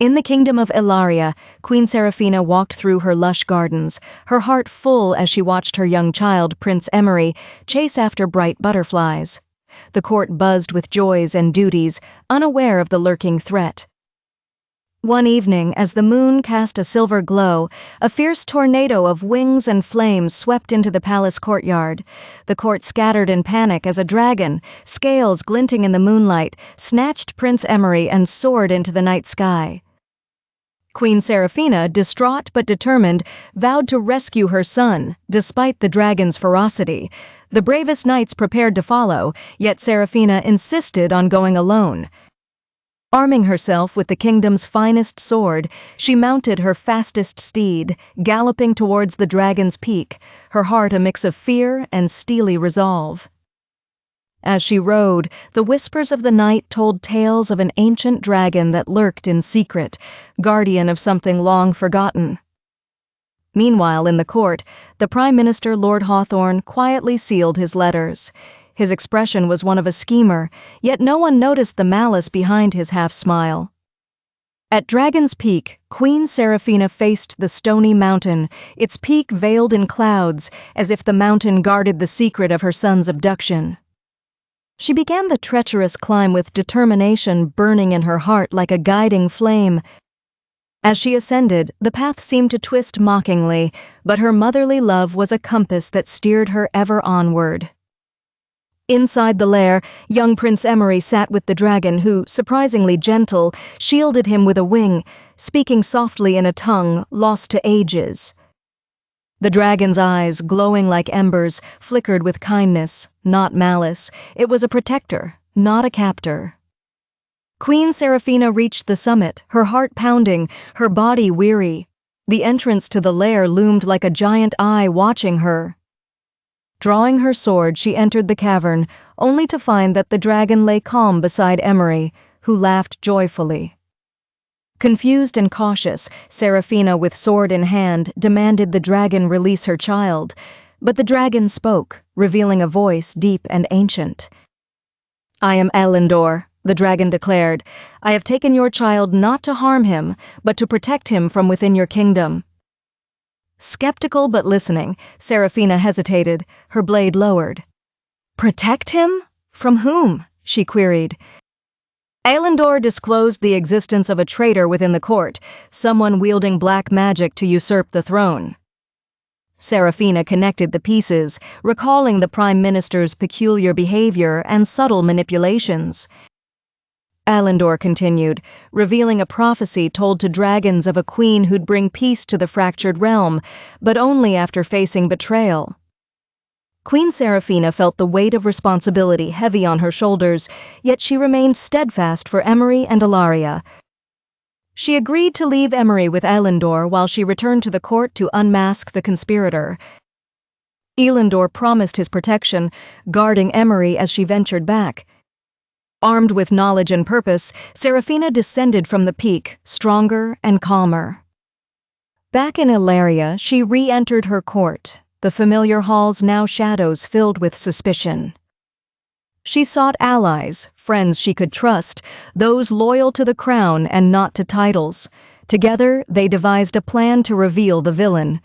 In the kingdom of Elaria, Queen Seraphina walked through her lush gardens, her heart full as she watched her young child, Prince Emory, chase after bright butterflies. The court buzzed with joys and duties, unaware of the lurking threat. One evening, as the moon cast a silver glow, a fierce tornado of wings and flames swept into the palace courtyard. The court scattered in panic as a dragon, scales glinting in the moonlight, snatched Prince Emory and soared into the night sky. Queen Seraphina, distraught but determined, vowed to rescue her son, despite the dragon's ferocity. The bravest knights prepared to follow, yet Seraphina insisted on going alone. Arming herself with the kingdom's finest sword, she mounted her fastest steed, galloping towards the dragon's peak, her heart a mix of fear and steely resolve. As she rode, the whispers of the night told tales of an ancient dragon that lurked in secret, guardian of something long forgotten. Meanwhile, in the court, the Prime Minister, Lord Hawthorne, quietly sealed his letters. His expression was one of a schemer, yet no one noticed the malice behind his half-smile. At Dragon's Peak, Queen Seraphina faced the stony mountain, its peak veiled in clouds, as if the mountain guarded the secret of her son's abduction. She began the treacherous climb with determination burning in her heart like a guiding flame. As she ascended, the path seemed to twist mockingly, but her motherly love was a compass that steered her ever onward. Inside the lair, young Prince Emory sat with the dragon who, surprisingly gentle, shielded him with a wing, speaking softly in a tongue lost to ages. The dragon's eyes, glowing like embers, flickered with kindness, not malice. It was a protector, not a captor. Queen Seraphina reached the summit, her heart pounding, her body weary. The entrance to the lair loomed like a giant eye watching her. Drawing her sword, she entered the cavern, only to find that the dragon lay calm beside Emory, who laughed joyfully. Confused and cautious, Seraphina, with sword in hand, demanded the dragon release her child, but the dragon spoke, revealing a voice deep and ancient. "I am Elyndor," the dragon declared. "I have taken your child not to harm him, but to protect him from within your kingdom." Skeptical but listening, Seraphina hesitated, her blade lowered. "Protect him? From whom?" she queried. Elyndor disclosed the existence of a traitor within the court, someone wielding black magic to usurp the throne. Seraphina connected the pieces, recalling the Prime Minister's peculiar behavior and subtle manipulations. Elyndor continued, revealing a prophecy told to dragons of a queen who'd bring peace to the fractured realm, but only after facing betrayal. Queen Seraphina felt the weight of responsibility heavy on her shoulders, yet she remained steadfast for Emory and Elaria. She agreed to leave Emory with Elyndor while she returned to the court to unmask the conspirator. Elyndor promised his protection, guarding Emory as she ventured back. Armed with knowledge and purpose, Seraphina descended from the peak, stronger and calmer. Back in Elaria, she re-entered her court, the familiar halls now shadows filled with suspicion. She sought allies, friends she could trust, those loyal to the crown and not to titles. Together, they devised a plan to reveal the villain.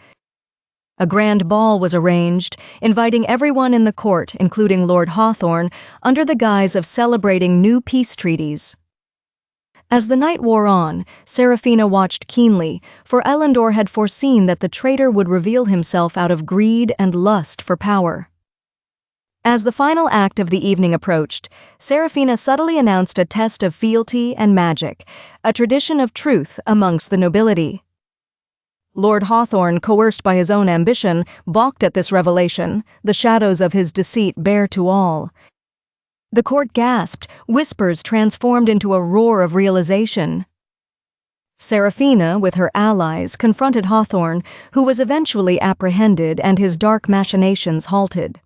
A grand ball was arranged, inviting everyone in the court, including Lord Hawthorne, under the guise of celebrating new peace treaties. As the night wore on, Seraphina watched keenly, for Elyndor had foreseen that the traitor would reveal himself out of greed and lust for power. As the final act of the evening approached, Seraphina subtly announced a test of fealty and magic, a tradition of truth amongst the nobility. Lord Hawthorne, coerced by his own ambition, balked at this revelation, the shadows of his deceit bare to all. The court gasped, whispers transformed into a roar of realization. Seraphina, with her allies, confronted Hawthorne, who was eventually apprehended and his dark machinations halted.